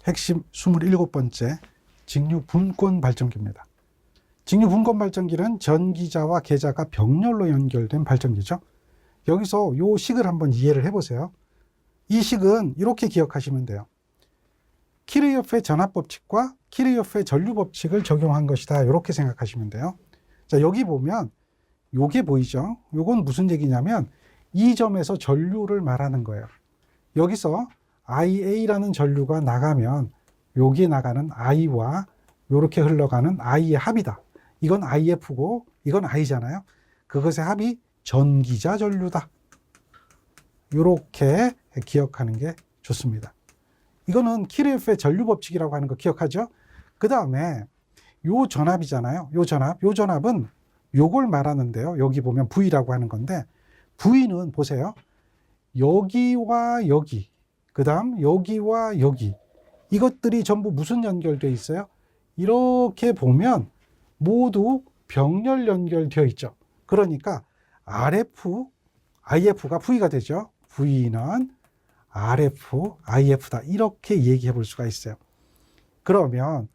핵심 27번째 직류분권 발전기입니다. 직류분권 발전기는 전기자와 계자가 병렬로 연결된 발전기죠. 여기서 이 식을 한번 이해를 해보세요. 이 식은 이렇게 기억하시면 돼요. 키르요프의 전압법칙과 키르요프의 전류법칙을 적용한 것이다. 이렇게 생각하시면 돼요. 자, 여기 보면 요게 보이죠? 요건 무슨 얘기냐면 이 점에서 전류를 말하는 거예요. 여기서 IA라는 전류가 나가면 여기 나가는 I와 이렇게 흘러가는 I의 합이다. 이건 IF고 이건 I잖아요. 그것의 합이 전기자 전류다. 이렇게 기억하는 게 좋습니다. 이거는 키르요프의 전류법칙이라고 하는 거 기억하죠? 그 다음에 요 전압이잖아요. 요 전압은 요걸 말하는데요. 여기 보면 V라고 하는 건데 V는 보세요. 여기와 여기, 그 다음 여기와 여기, 이것들이 전부 무슨 연결되어 있어요? 이렇게 보면 모두 병렬 연결되어 있죠. 그러니까 RF, IF가 V가 되죠. V는 RF, IF다. 이렇게 얘기해 볼 수가 있어요. 그러면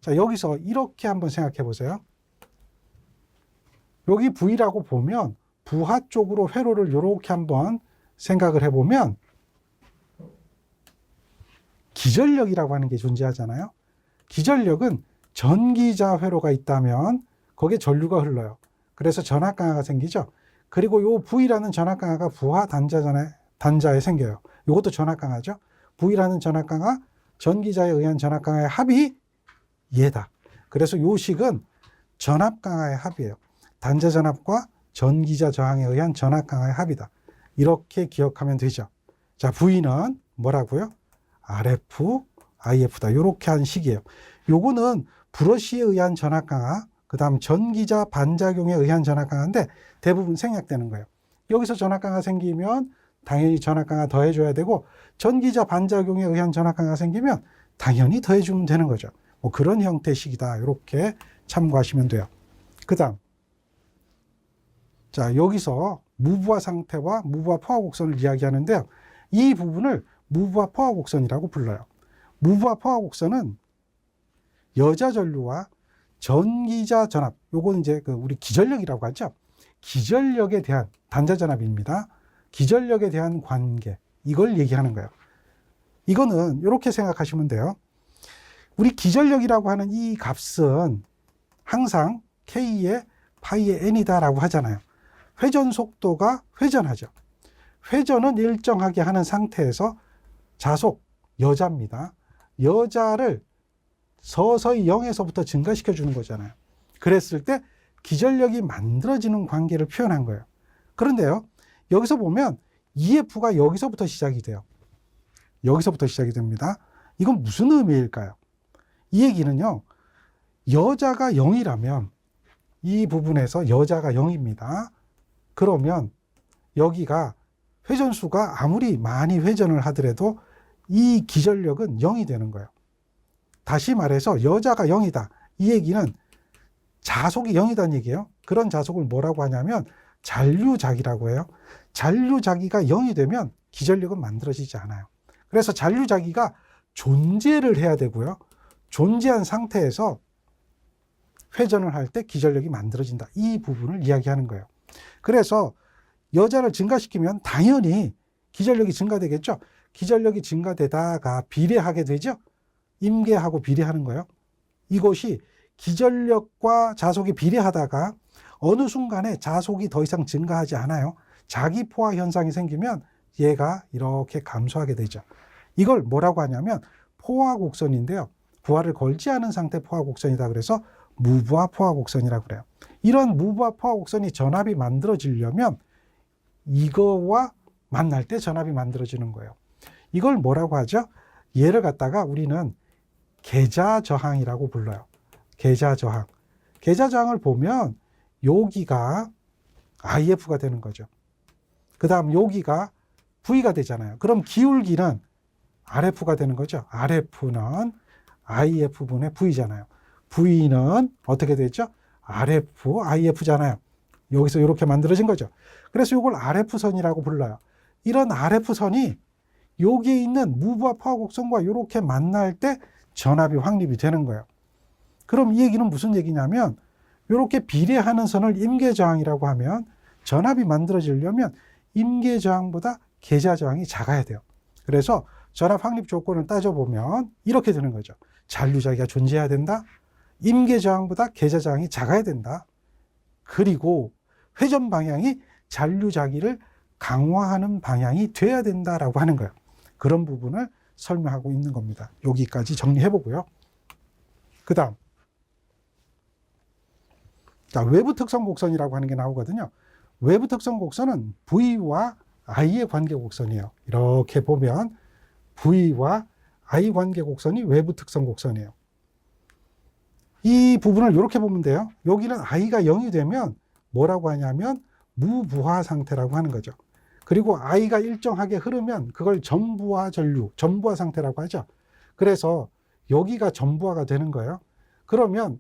자, 여기서 이렇게 한번 생각해 보세요. 여기 V라고 보면 부하 쪽으로 회로를 이렇게 한번 생각을 해보면 기전력이라고 하는 게 존재하잖아요. 기전력은 전기자 회로가 있다면 거기에 전류가 흘러요. 그래서 전압강화가 생기죠. 그리고 요 V라는 전압강화가 부하 단자에 생겨요. 이것도 전압강화죠. V라는 전압강화, 전기자에 의한 전압강화의 합이 얘다. 그래서 요 식은 전압강화의 합이에요. 단자 전압과 전기자 저항에 의한 전압강화의 합이다. 이렇게 기억하면 되죠. 자, V는 뭐라고요? RF, IF다. 이렇게 한 식이에요. 요거는 브러쉬에 의한 전압강화, 그 다음 전기자 반작용에 의한 전압강화인데 대부분 생략되는 거예요. 여기서 전압강화 생기면 당연히 전압강화 더해줘야 되고, 전기자 반작용에 의한 전압강화가 생기면 당연히 더해주면 되는 거죠. 뭐 그런 형태의 식이다. 이렇게 참고하시면 돼요. 그 다음, 자, 여기서 무부하 상태와 무부하 포화 곡선을 이야기하는데요. 이 부분을 무부하 포화 곡선이라고 불러요. 무부하 포화 곡선은 여자 전류와 전기자 전압, 요건 이제 우리 기전력이라고 하죠. 기전력에 대한 단자 전압입니다. 기전력에 대한 관계, 이걸 얘기하는 거예요. 이거는 이렇게 생각하시면 돼요. 우리 기전력이라고 하는 이 값은 항상 K의 파이의 N이다라고 하잖아요. 회전 속도가 회전하죠. 회전은 일정하게 하는 상태에서 자속, 여자입니다. 여자를 서서히 0에서부터 증가시켜 주는 거잖아요. 그랬을 때 기전력이 만들어지는 관계를 표현한 거예요. 그런데요, 여기서 보면 EF가 여기서부터 시작이 돼요. 여기서부터 시작이 됩니다. 이건 무슨 의미일까요? 이 얘기는요, 여자가 0이라면 이 부분에서 여자가 0입니다. 그러면 여기가 회전수가 아무리 많이 회전을 하더라도 이 기전력은 0이 되는 거예요. 다시 말해서 여자가 0이다. 이 얘기는 자속이 0이다는 얘기예요. 그런 자속을 뭐라고 하냐면 잔류자기라고 해요. 잔류자기가 0이 되면 기전력은 만들어지지 않아요. 그래서 잔류자기가 존재를 해야 되고요. 존재한 상태에서 회전을 할 때 기전력이 만들어진다. 이 부분을 이야기하는 거예요. 그래서 여자를 증가시키면 당연히 기전력이 증가되겠죠. 기전력이 증가되다가 비례하게 되죠. 임계하고 비례하는 거예요. 이것이 기전력과 자속이 비례하다가 어느 순간에 자속이 더 이상 증가하지 않아요. 자기 포화 현상이 생기면 얘가 이렇게 감소하게 되죠. 이걸 뭐라고 하냐면 포화 곡선인데요. 부하를 걸지 않은 상태 포화 곡선이다. 그래서 무부하 포화 곡선이라고 그래요. 이런 무부하 포화 곡선이 전압이 만들어지려면 이거와 만날 때 전압이 만들어지는 거예요. 이걸 뭐라고 하죠? 얘를 갖다가 우리는 계자 저항이라고 불러요. 계자 저항. 계자 저항을 보면 여기가 IF가 되는 거죠. 그 다음 여기가 V가 되잖아요. 그럼 기울기는 RF가 되는 거죠. RF는 IF분의 V잖아요. V는 어떻게 되죠? RF, IF잖아요. 여기서 이렇게 만들어진 거죠. 그래서 이걸 RF선이라고 불러요. 이런 RF선이 여기에 있는 무브와 포화곡선과 이렇게 만날 때 전압이 확립이 되는 거예요. 그럼 이 얘기는 무슨 얘기냐면 이렇게 비례하는 선을 임계저항이라고 하면 전압이 만들어지려면 임계저항보다 계좌저항이 작아야 돼요. 그래서 전압 확립 조건을 따져보면 이렇게 되는 거죠. 잔류자기가 존재해야 된다. 임계저항보다 계좌저항이 작아야 된다. 그리고 회전 방향이 잔류자기를 강화하는 방향이 돼야 된다라고 하는 거예요. 그런 부분을 설명하고 있는 겁니다. 여기까지 정리해 보고요. 그 다음 외부 특성 곡선이라고 하는 게 나오거든요. 외부 특성 곡선은 V와 I의 관계 곡선이에요. 이렇게 보면 V와 I 관계 곡선이 외부 특성 곡선이에요. 이 부분을 이렇게 보면 돼요. 여기는 I가 0이 되면 뭐라고 하냐면 무부하 상태라고 하는 거죠. 그리고 I가 일정하게 흐르면 그걸 전부하 전류, 전부하 상태라고 하죠. 그래서 여기가 전부하가 되는 거예요. 그러면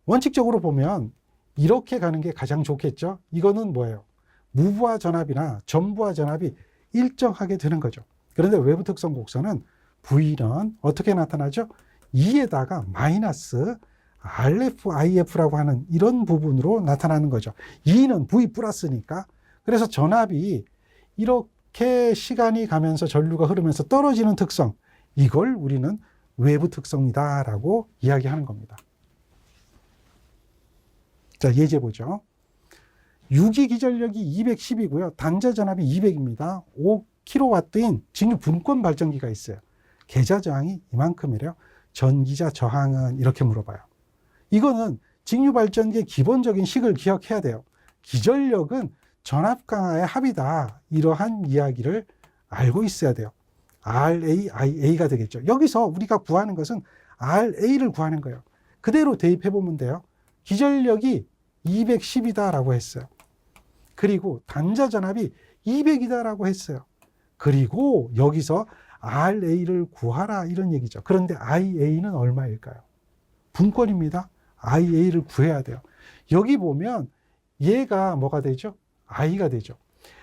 원칙적으로 보면 이렇게 가는 게 가장 좋겠죠. 이거는 뭐예요? 무부하 전압이나 전부하 전압이 일정하게 되는 거죠. 그런데 외부 특성 곡선은 V는 어떻게 나타나죠? 2에다가 마이너스 RFIF라고 하는 이런 부분으로 나타나는 거죠. 2는 V 플러스니까. 그래서 전압이 이렇게 시간이 가면서 전류가 흐르면서 떨어지는 특성, 이걸 우리는 외부 특성이다라고 이야기하는 겁니다. 자, 예제 보죠. 유기 기전력이 210이고요. 단자 전압이 200입니다. 5kW인 직류 분권 발전기가 있어요. 계좌 저항이 이만큼이래요. 전기자 저항은 이렇게 물어봐요. 이거는 직류 발전기의 기본적인 식을 기억해야 돼요. 기전력은 전압 강화의 합이다. 이러한 이야기를 알고 있어야 돼요. RAIA가 되겠죠. 여기서 우리가 구하는 것은 RA를 구하는 거예요. 그대로 대입해 보면 돼요. 기전력이 210이다라고 했어요. 그리고 단자 전압이 200이다라고 했어요. 그리고 여기서 RA를 구하라 이런 얘기죠. 그런데 IA는 얼마일까요? 분권입니다. IA를 구해야 돼요. 여기 보면 얘가 뭐가 되죠? I가 되죠.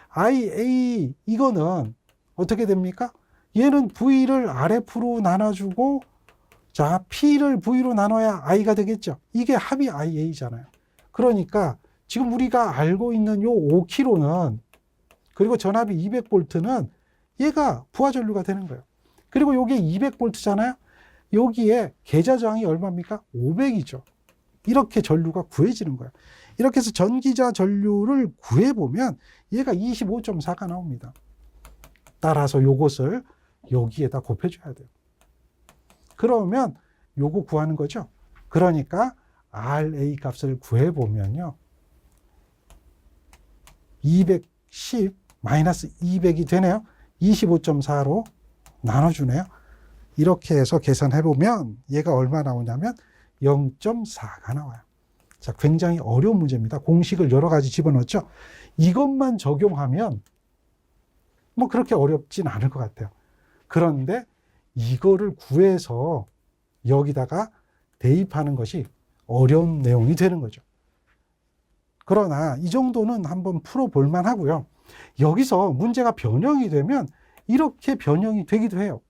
IA 이거는 어떻게 됩니까? 얘는 V를 RF로 나눠주고 자 P를 V로 나눠야 I가 되겠죠. 이게 합이 IA잖아요. 그러니까 지금 우리가 알고 있는 요 5kg는 그리고 전압이 200V는 얘가 부하전류가 되는 거예요. 그리고 요게 200V잖아요. 여기에 계좌 저항이 얼마입니까? 500이죠. 이렇게 전류가 구해지는 거예요. 이렇게 해서 전기자 전류를 구해보면 얘가 25.4가 나옵니다. 따라서 요것을 여기에다 곱해줘야 돼요. 그러면 요거 구하는 거죠. 그러니까 RA 값을 구해보면요. 210 마이너스 200이 되네요. 25.4로 나눠주네요. 이렇게 해서 계산해보면 얘가 얼마 나오냐면 0.4가 나와요. 자, 굉장히 어려운 문제입니다. 공식을 여러 가지 집어넣었죠. 이것만 적용하면 뭐 그렇게 어렵진 않을 것 같아요. 그런데 이거를 구해서 여기다가 대입하는 것이 어려운 내용이 되는 거죠. 그러나 이 정도는 한번 풀어볼 만하고요. 여기서 문제가 변형이 되면 이렇게 변형이 되기도 해요.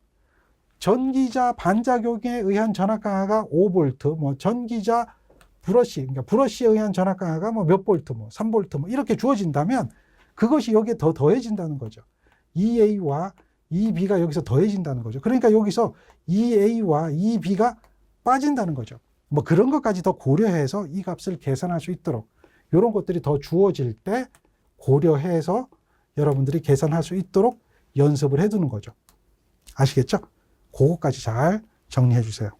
전기자 반작용에 의한 전압 강화가 5V, 뭐 전기자 브러쉬, 그러니까 브러쉬에 의한 전압 강화가 뭐 몇 볼트, 뭐 3V 뭐 이렇게 주어진다면 그것이 여기에 더 더해진다는 거죠. EA와 EB가 여기서 더해진다는 거죠. 그러니까 여기서 EA와 EB가 빠진다는 거죠. 뭐 그런 것까지 더 고려해서 이 값을 계산할 수 있도록 이런 것들이 더 주어질 때 고려해서 여러분들이 계산할 수 있도록 연습을 해두는 거죠. 아시겠죠? 그거까지 잘 정리해 주세요.